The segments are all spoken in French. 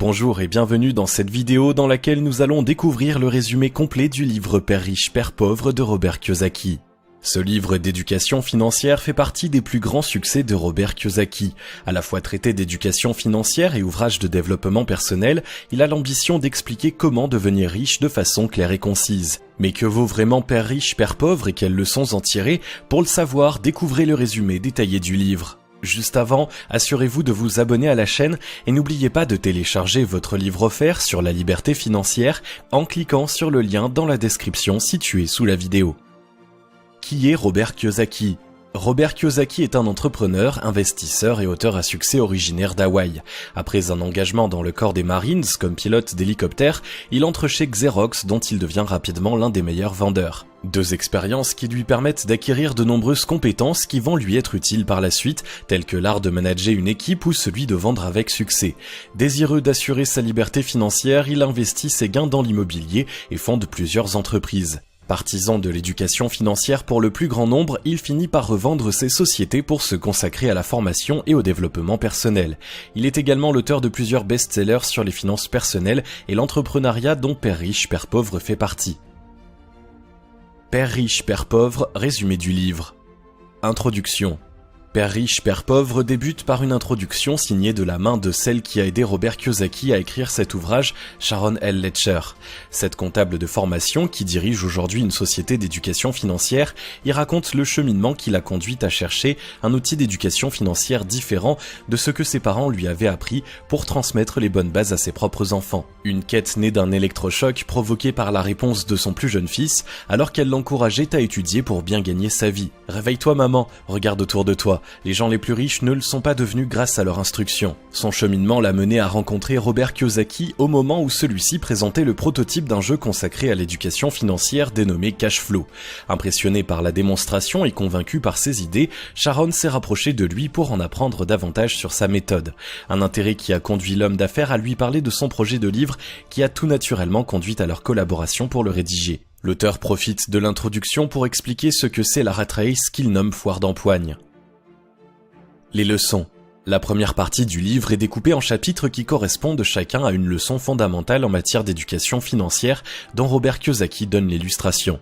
Bonjour et bienvenue dans cette vidéo dans laquelle nous allons découvrir le résumé complet du livre Père riche, Père pauvre de Robert Kiyosaki. Ce livre d'éducation financière fait partie des plus grands succès de Robert Kiyosaki. À la fois traité d'éducation financière et ouvrage de développement personnel, il a l'ambition d'expliquer comment devenir riche de façon claire et concise. Mais que vaut vraiment Père riche, Père pauvre et quelles leçons en tirer? Pour le savoir, découvrez le résumé détaillé du livre. Juste avant, assurez-vous de vous abonner à la chaîne et n'oubliez pas de télécharger votre livre offert sur la liberté financière en cliquant sur le lien dans la description située sous la vidéo. Qui est Robert Kiyosaki ? Robert Kiyosaki est un entrepreneur, investisseur et auteur à succès originaire d'Hawaï. Après un engagement dans le corps des Marines comme pilote d'hélicoptère, il entre chez Xerox dont il devient rapidement l'un des meilleurs vendeurs. Deux expériences qui lui permettent d'acquérir de nombreuses compétences qui vont lui être utiles par la suite, telles que l'art de manager une équipe ou celui de vendre avec succès. Désireux d'assurer sa liberté financière, il investit ses gains dans l'immobilier et fonde plusieurs entreprises. Partisan de l'éducation financière pour le plus grand nombre, il finit par revendre ses sociétés pour se consacrer à la formation et au développement personnel. Il est également l'auteur de plusieurs best-sellers sur les finances personnelles et l'entrepreneuriat dont Père riche, Père pauvre fait partie. Père riche, Père pauvre, résumé du livre. Introduction. Père riche, Père pauvre débute par une introduction signée de la main de celle qui a aidé Robert Kiyosaki à écrire cet ouvrage, Sharon L. Lechter. Cette comptable de formation, qui dirige aujourd'hui une société d'éducation financière, y raconte le cheminement qui l'a conduite à chercher un outil d'éducation financière différent de ce que ses parents lui avaient appris pour transmettre les bonnes bases à ses propres enfants. Une quête née d'un électrochoc provoqué par la réponse de son plus jeune fils, alors qu'elle l'encourageait à étudier pour bien gagner sa vie. « Réveille-toi maman, regarde autour de toi. Les gens les plus riches ne le sont pas devenus grâce à leur instruction. » Son cheminement l'a mené à rencontrer Robert Kiyosaki au moment où celui-ci présentait le prototype d'un jeu consacré à l'éducation financière dénommé Cashflow. Impressionné par la démonstration et convaincu par ses idées, Sharon s'est rapproché de lui pour en apprendre davantage sur sa méthode. Un intérêt qui a conduit l'homme d'affaires à lui parler de son projet de livre qui a tout naturellement conduit à leur collaboration pour le rédiger. L'auteur profite de l'introduction pour expliquer ce que c'est la rat race qu'il nomme foire d'empoigne. Les leçons. La première partie du livre est découpée en chapitres qui correspondent chacun à une leçon fondamentale en matière d'éducation financière dont Robert Kiyosaki donne l'illustration.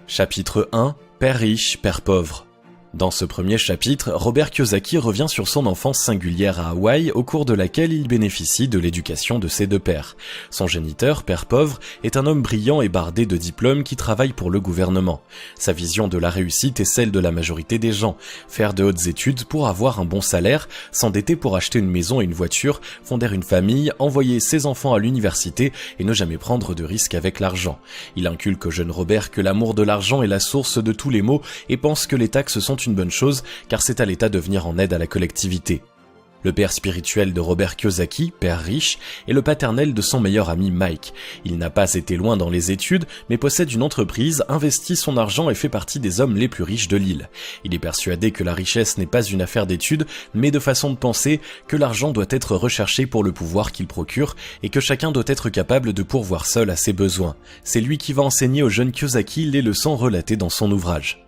Chapitre 1. Père riche, Père pauvre. Dans ce premier chapitre, Robert Kiyosaki revient sur son enfance singulière à Hawaï au cours de laquelle il bénéficie de l'éducation de ses deux pères. Son géniteur, Père pauvre, est un homme brillant et bardé de diplômes qui travaille pour le gouvernement. Sa vision de la réussite est celle de la majorité des gens. Faire de hautes études pour avoir un bon salaire, s'endetter pour acheter une maison et une voiture, fonder une famille, envoyer ses enfants à l'université et ne jamais prendre de risques avec l'argent. Il inculque au jeune Robert que l'amour de l'argent est la source de tous les maux et pense que les taxes sont une bonne chose car c'est à l'État de venir en aide à la collectivité. Le père spirituel de Robert Kiyosaki, Père riche, est le paternel de son meilleur ami Mike. Il n'a pas été loin dans les études, mais possède une entreprise, investit son argent et fait partie des hommes les plus riches de l'île. Il est persuadé que la richesse n'est pas une affaire d'études, mais de façon de penser, que l'argent doit être recherché pour le pouvoir qu'il procure et que chacun doit être capable de pourvoir seul à ses besoins. C'est lui qui va enseigner au jeune Kiyosaki les leçons relatées dans son ouvrage.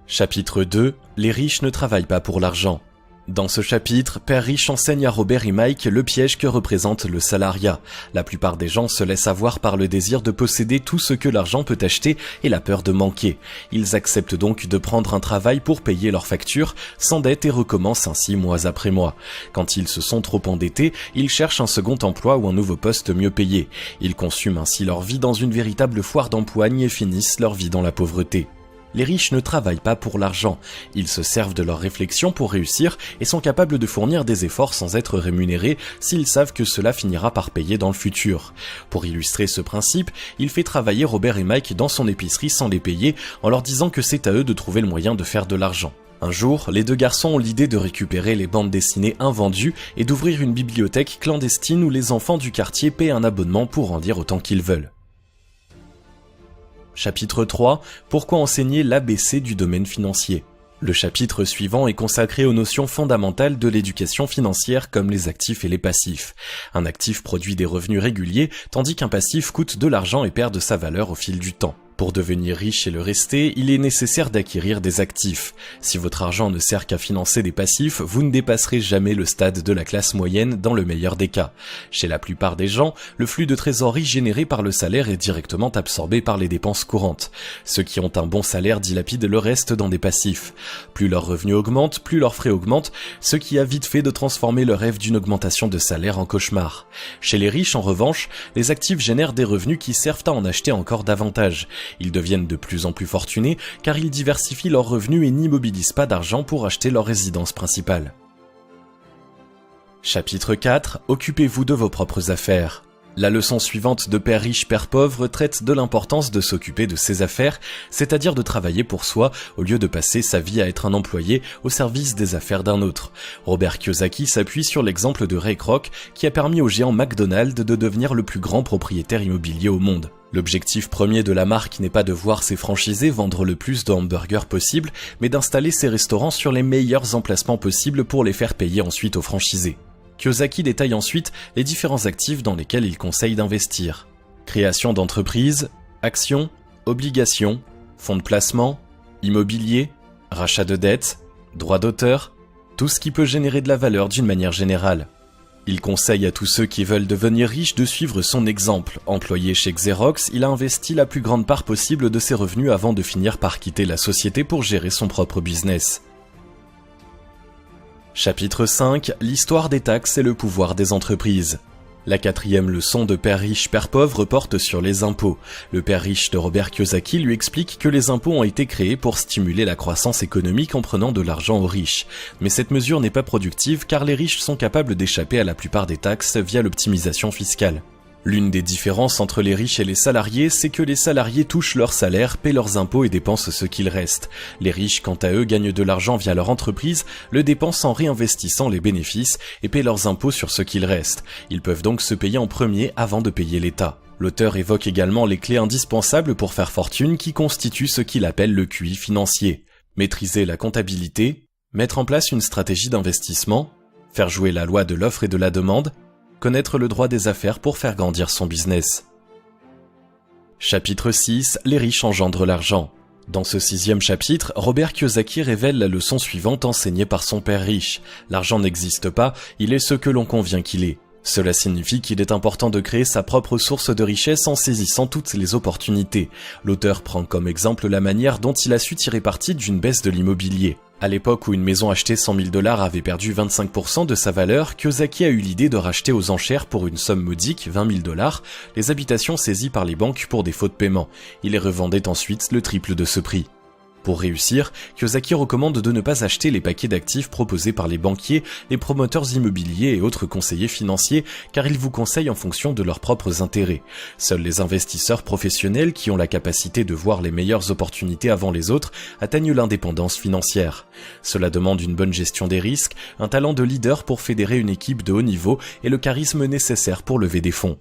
Chapitre 2. Les riches ne travaillent pas pour l'argent. Dans ce chapitre, Père riche enseigne à Robert et Mike le piège que représente le salariat. La plupart des gens se laissent avoir par le désir de posséder tout ce que l'argent peut acheter et la peur de manquer. Ils acceptent donc de prendre un travail pour payer leurs factures, s'endettent et recommencent ainsi mois après mois. Quand ils se sont trop endettés, ils cherchent un second emploi ou un nouveau poste mieux payé. Ils consument ainsi leur vie dans une véritable foire d'empoigne et finissent leur vie dans la pauvreté. Les riches ne travaillent pas pour l'argent, ils se servent de leurs réflexions pour réussir et sont capables de fournir des efforts sans être rémunérés s'ils savent que cela finira par payer dans le futur. Pour illustrer ce principe, il fait travailler Robert et Mike dans son épicerie sans les payer en leur disant que c'est à eux de trouver le moyen de faire de l'argent. Un jour, les deux garçons ont l'idée de récupérer les bandes dessinées invendues et d'ouvrir une bibliothèque clandestine où les enfants du quartier paient un abonnement pour en lire autant qu'ils veulent. Chapitre 3. Pourquoi enseigner l'ABC du domaine financier? Le chapitre suivant est consacré aux notions fondamentales de l'éducation financière comme les actifs et les passifs. Un actif produit des revenus réguliers, tandis qu'un passif coûte de l'argent et perd de sa valeur au fil du temps. Pour devenir riche et le rester, il est nécessaire d'acquérir des actifs. Si votre argent ne sert qu'à financer des passifs, vous ne dépasserez jamais le stade de la classe moyenne dans le meilleur des cas. Chez la plupart des gens, le flux de trésorerie généré par le salaire est directement absorbé par les dépenses courantes. Ceux qui ont un bon salaire dilapident le reste dans des passifs. Plus leurs revenus augmentent, plus leurs frais augmentent, ce qui a vite fait de transformer le rêve d'une augmentation de salaire en cauchemar. Chez les riches, en revanche, les actifs génèrent des revenus qui servent à en acheter encore davantage. Ils deviennent de plus en plus fortunés car ils diversifient leurs revenus et n'immobilisent pas d'argent pour acheter leur résidence principale. Chapitre 4. Occupez-vous de vos propres affaires. La leçon suivante de Père riche, Père pauvre traite de l'importance de s'occuper de ses affaires, c'est-à-dire de travailler pour soi au lieu de passer sa vie à être un employé au service des affaires d'un autre. Robert Kiyosaki s'appuie sur l'exemple de Ray Kroc qui a permis au géant McDonald's de devenir le plus grand propriétaire immobilier au monde. L'objectif premier de la marque n'est pas de voir ses franchisés vendre le plus de hamburgers possible, mais d'installer ses restaurants sur les meilleurs emplacements possibles pour les faire payer ensuite aux franchisés. Kiyosaki détaille ensuite les différents actifs dans lesquels il conseille d'investir. Création d'entreprise, actions, obligations, fonds de placement, immobilier, rachat de dettes, droits d'auteur, tout ce qui peut générer de la valeur d'une manière générale. Il conseille à tous ceux qui veulent devenir riches de suivre son exemple. Employé chez Xerox, il a investi la plus grande part possible de ses revenus avant de finir par quitter la société pour gérer son propre business. Chapitre 5. L'histoire des taxes et le pouvoir des entreprises. La quatrième leçon de Père riche, Père pauvre porte sur les impôts. Le Père riche de Robert Kiyosaki lui explique que les impôts ont été créés pour stimuler la croissance économique en prenant de l'argent aux riches. Mais cette mesure n'est pas productive car les riches sont capables d'échapper à la plupart des taxes via l'optimisation fiscale. L'une des différences entre les riches et les salariés, c'est que les salariés touchent leur salaire, paient leurs impôts et dépensent ce qu'il reste. Les riches, quant à eux, gagnent de l'argent via leur entreprise, le dépensent en réinvestissant les bénéfices et paient leurs impôts sur ce qu'il reste. Ils peuvent donc se payer en premier avant de payer l'État. L'auteur évoque également les clés indispensables pour faire fortune qui constituent ce qu'il appelle le QI financier. Maîtriser la comptabilité, mettre en place une stratégie d'investissement, faire jouer la loi de l'offre et de la demande, connaître le droit des affaires pour faire grandir son business. Chapitre 6. Les riches engendrent l'argent. Dans ce 6e chapitre, Robert Kiyosaki révèle la leçon suivante enseignée par son père riche. L'argent n'existe pas, il est ce que l'on convient qu'il est. Cela signifie qu'il est important de créer sa propre source de richesse en saisissant toutes les opportunités. L'auteur prend comme exemple la manière dont il a su tirer parti d'une baisse de l'immobilier. À l'époque où une maison achetée 100 000 $ avait perdu 25% de sa valeur, Kiyosaki a eu l'idée de racheter aux enchères pour une somme modique, 20 000 $, les habitations saisies par les banques pour défaut de paiement. Il les revendait ensuite le triple de ce prix. Pour réussir, Kiyosaki recommande de ne pas acheter les paquets d'actifs proposés par les banquiers, les promoteurs immobiliers et autres conseillers financiers, car ils vous conseillent en fonction de leurs propres intérêts. Seuls les investisseurs professionnels qui ont la capacité de voir les meilleures opportunités avant les autres atteignent l'indépendance financière. Cela demande une bonne gestion des risques, un talent de leader pour fédérer une équipe de haut niveau et le charisme nécessaire pour lever des fonds.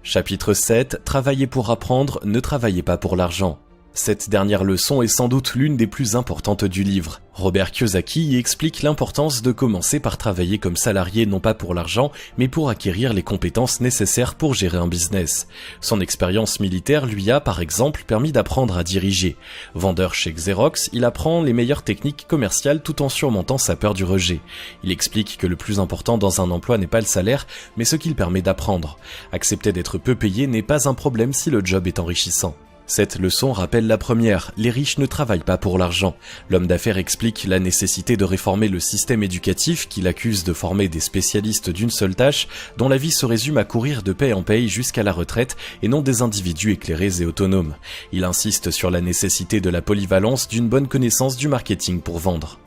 Chapitre 7. Travaillez pour apprendre, ne travaillez pas pour l'argent. Cette dernière leçon est sans doute l'une des plus importantes du livre. Robert Kiyosaki y explique l'importance de commencer par travailler comme salarié non pas pour l'argent, mais pour acquérir les compétences nécessaires pour gérer un business. Son expérience militaire lui a, par exemple, permis d'apprendre à diriger. Vendeur chez Xerox, il apprend les meilleures techniques commerciales tout en surmontant sa peur du rejet. Il explique que le plus important dans un emploi n'est pas le salaire, mais ce qu'il permet d'apprendre. Accepter d'être peu payé n'est pas un problème si le job est enrichissant. Cette leçon rappelle la première, les riches ne travaillent pas pour l'argent. L'homme d'affaires explique la nécessité de réformer le système éducatif qu'il accuse de former des spécialistes d'une seule tâche, dont la vie se résume à courir de paye en paye jusqu'à la retraite et non des individus éclairés et autonomes. Il insiste sur la nécessité de la polyvalence d'une bonne connaissance du marketing pour vendre.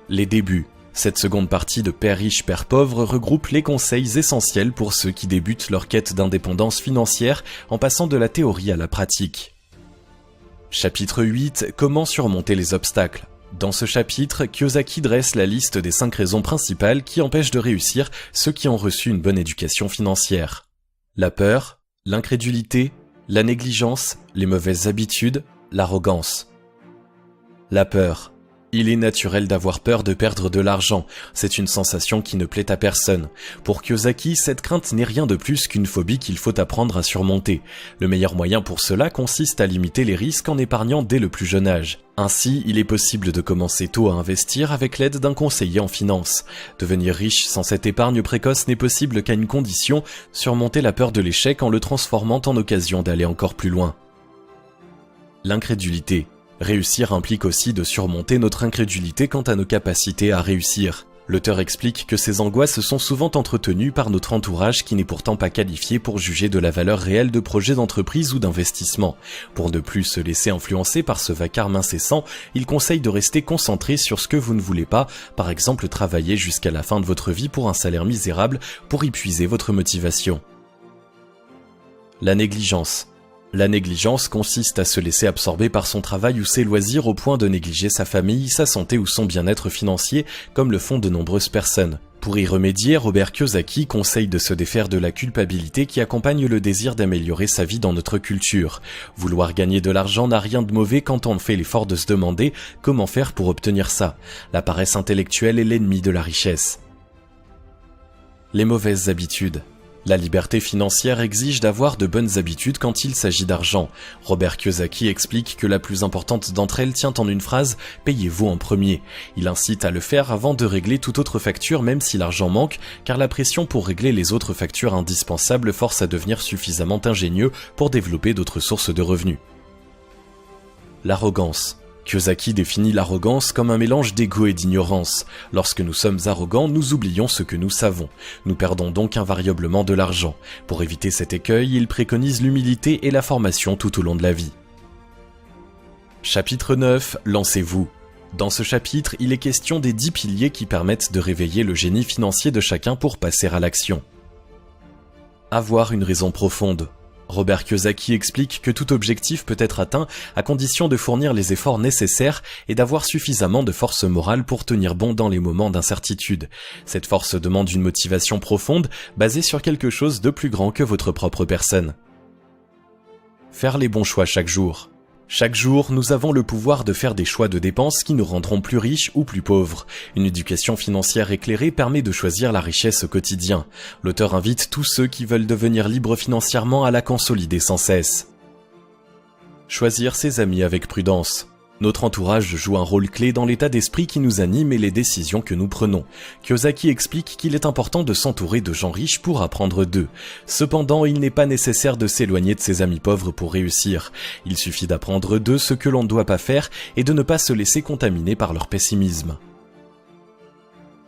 Les débuts. Cette seconde partie de Père riche, Père pauvre regroupe les conseils essentiels pour ceux qui débutent leur quête d'indépendance financière en passant de la théorie à la pratique. Chapitre 8. Comment surmonter les obstacles. Dans ce chapitre, Kiyosaki dresse la liste des 5 raisons principales qui empêchent de réussir ceux qui ont reçu une bonne éducation financière. La peur, l'incrédulité, la négligence, les mauvaises habitudes, l'arrogance. La peur. Il est naturel d'avoir peur de perdre de l'argent, c'est une sensation qui ne plaît à personne. Pour Kiyosaki, cette crainte n'est rien de plus qu'une phobie qu'il faut apprendre à surmonter. Le meilleur moyen pour cela consiste à limiter les risques en épargnant dès le plus jeune âge. Ainsi, il est possible de commencer tôt à investir avec l'aide d'un conseiller en finance. Devenir riche sans cette épargne précoce n'est possible qu'à une condition, surmonter la peur de l'échec en le transformant en occasion d'aller encore plus loin. L'incrédulité. Réussir implique aussi de surmonter notre incrédulité quant à nos capacités à réussir. L'auteur explique que ces angoisses sont souvent entretenues par notre entourage qui n'est pourtant pas qualifié pour juger de la valeur réelle de projets d'entreprise ou d'investissement. Pour ne plus se laisser influencer par ce vacarme incessant, il conseille de rester concentré sur ce que vous ne voulez pas, par exemple travailler jusqu'à la fin de votre vie pour un salaire misérable pour épuiser votre motivation. La négligence. La négligence consiste à se laisser absorber par son travail ou ses loisirs au point de négliger sa famille, sa santé ou son bien-être financier, comme le font de nombreuses personnes. Pour y remédier, Robert Kiyosaki conseille de se défaire de la culpabilité qui accompagne le désir d'améliorer sa vie dans notre culture. Vouloir gagner de l'argent n'a rien de mauvais quand on fait l'effort de se demander comment faire pour obtenir ça. La paresse intellectuelle est l'ennemi de la richesse. Les mauvaises habitudes. La liberté financière exige d'avoir de bonnes habitudes quand il s'agit d'argent. Robert Kiyosaki explique que la plus importante d'entre elles tient en une phrase « Payez-vous en premier ». Il incite à le faire avant de régler toute autre facture même si l'argent manque, car la pression pour régler les autres factures indispensables force à devenir suffisamment ingénieux pour développer d'autres sources de revenus. L'arrogance. Kiyosaki définit l'arrogance comme un mélange d'ego et d'ignorance. Lorsque nous sommes arrogants, nous oublions ce que nous savons. Nous perdons donc invariablement de l'argent. Pour éviter cet écueil, il préconise l'humilité et la formation tout au long de la vie. Chapitre 9. Lancez-vous. Dans ce chapitre, il est question des 10 piliers qui permettent de réveiller le génie financier de chacun pour passer à l'action. Avoir une raison profonde. Robert Kiyosaki explique que tout objectif peut être atteint à condition de fournir les efforts nécessaires et d'avoir suffisamment de force morale pour tenir bon dans les moments d'incertitude. Cette force demande une motivation profonde basée sur quelque chose de plus grand que votre propre personne. Faire les bons choix chaque jour. Chaque jour, nous avons le pouvoir de faire des choix de dépenses qui nous rendront plus riches ou plus pauvres. Une éducation financière éclairée permet de choisir la richesse au quotidien. L'auteur invite tous ceux qui veulent devenir libres financièrement à la consolider sans cesse. Choisir ses amis avec prudence. Notre entourage joue un rôle clé dans l'état d'esprit qui nous anime et les décisions que nous prenons. Kiyosaki explique qu'il est important de s'entourer de gens riches pour apprendre d'eux. Cependant, il n'est pas nécessaire de s'éloigner de ses amis pauvres pour réussir. Il suffit d'apprendre d'eux ce que l'on ne doit pas faire et de ne pas se laisser contaminer par leur pessimisme.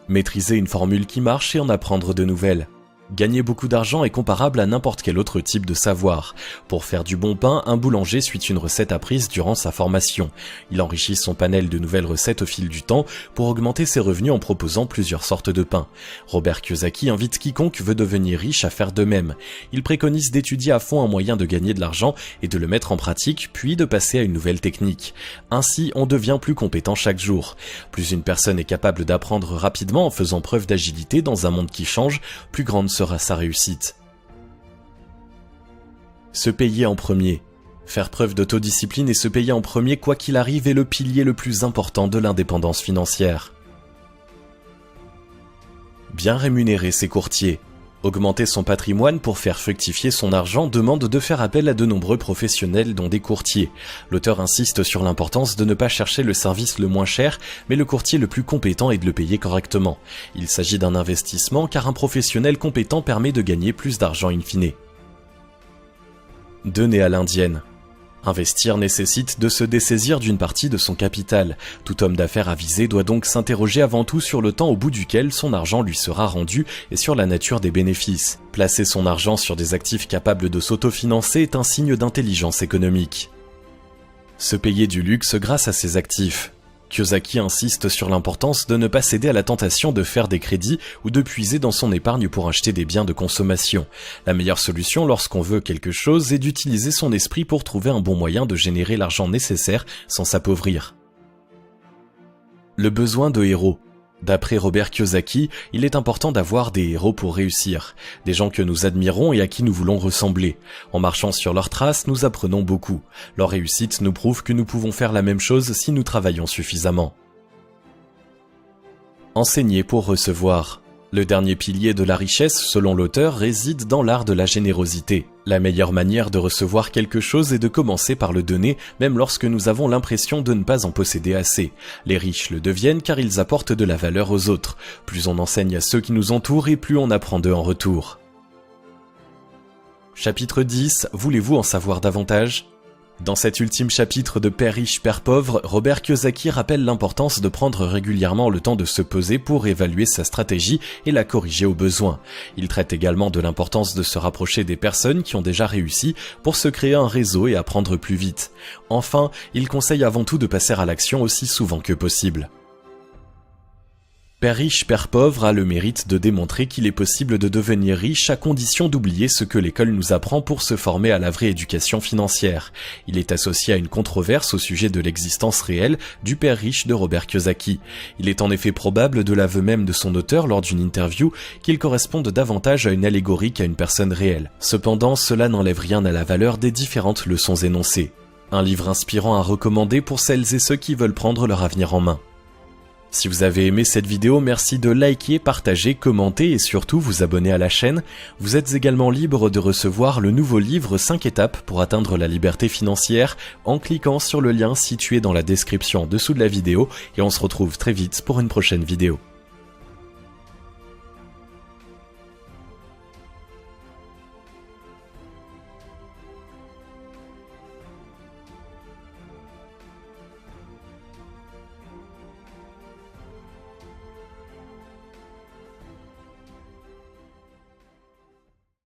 Maîtriser une formule qui marche et en apprendre de nouvelles. Gagner beaucoup d'argent est comparable à n'importe quel autre type de savoir. Pour faire du bon pain, un boulanger suit une recette apprise durant sa formation. Il enrichit son panel de nouvelles recettes au fil du temps pour augmenter ses revenus en proposant plusieurs sortes de pain. Robert Kiyosaki invite quiconque veut devenir riche à faire de même. Il préconise d'étudier à fond un moyen de gagner de l'argent et de le mettre en pratique, puis de passer à une nouvelle technique. Ainsi, on devient plus compétent chaque jour. Plus une personne est capable d'apprendre rapidement en faisant preuve d'agilité dans un monde qui change, plus grande sera sa réussite. Se payer en premier. Faire preuve d'autodiscipline et se payer en premier quoi qu'il arrive est le pilier le plus important de l'indépendance financière. Bien rémunérer ses courtiers. Augmenter son patrimoine pour faire fructifier son argent demande de faire appel à de nombreux professionnels dont des courtiers. L'auteur insiste sur l'importance de ne pas chercher le service le moins cher, mais le courtier le plus compétent et de le payer correctement. Il s'agit d'un investissement car un professionnel compétent permet de gagner plus d'argent in fine. Donner à l'indienne. Investir nécessite de se dessaisir d'une partie de son capital. Tout homme d'affaires avisé doit donc s'interroger avant tout sur le temps au bout duquel son argent lui sera rendu et sur la nature des bénéfices. Placer son argent sur des actifs capables de s'autofinancer est un signe d'intelligence économique. Se payer du luxe grâce à ses actifs. Kiyosaki insiste sur l'importance de ne pas céder à la tentation de faire des crédits ou de puiser dans son épargne pour acheter des biens de consommation. La meilleure solution lorsqu'on veut quelque chose est d'utiliser son esprit pour trouver un bon moyen de générer l'argent nécessaire sans s'appauvrir. Le besoin de héros. D'après Robert Kiyosaki, il est important d'avoir des héros pour réussir, des gens que nous admirons et à qui nous voulons ressembler. En marchant sur leurs traces, nous apprenons beaucoup. Leur réussite nous prouve que nous pouvons faire la même chose si nous travaillons suffisamment. Enseigner pour recevoir. Le dernier pilier de la richesse, selon l'auteur, réside dans l'art de la générosité. La meilleure manière de recevoir quelque chose est de commencer par le donner, même lorsque nous avons l'impression de ne pas en posséder assez. Les riches le deviennent car ils apportent de la valeur aux autres. Plus on enseigne à ceux qui nous entourent et plus on apprend d'eux en retour. Chapitre 10. Voulez-vous en savoir davantage ? Dans cet ultime chapitre de Père riche, Père pauvre, Robert Kiyosaki rappelle l'importance de prendre régulièrement le temps de se poser pour évaluer sa stratégie et la corriger au besoin. Il traite également de l'importance de se rapprocher des personnes qui ont déjà réussi pour se créer un réseau et apprendre plus vite. Enfin, il conseille avant tout de passer à l'action aussi souvent que possible. Père riche, Père pauvre a le mérite de démontrer qu'il est possible de devenir riche à condition d'oublier ce que l'école nous apprend pour se former à la vraie éducation financière. Il est associé à une controverse au sujet de l'existence réelle du Père riche de Robert Kiyosaki. Il est en effet probable, de l'aveu même de son auteur lors d'une interview, qu'il corresponde davantage à une allégorie qu'à une personne réelle. Cependant, cela n'enlève rien à la valeur des différentes leçons énoncées. Un livre inspirant à recommander pour celles et ceux qui veulent prendre leur avenir en main. Si vous avez aimé cette vidéo, merci de liker, partager, commenter et surtout vous abonner à la chaîne. Vous êtes également libre de recevoir le nouveau livre 5 étapes pour atteindre la liberté financière en cliquant sur le lien situé dans la description en dessous de la vidéo et on se retrouve très vite pour une prochaine vidéo.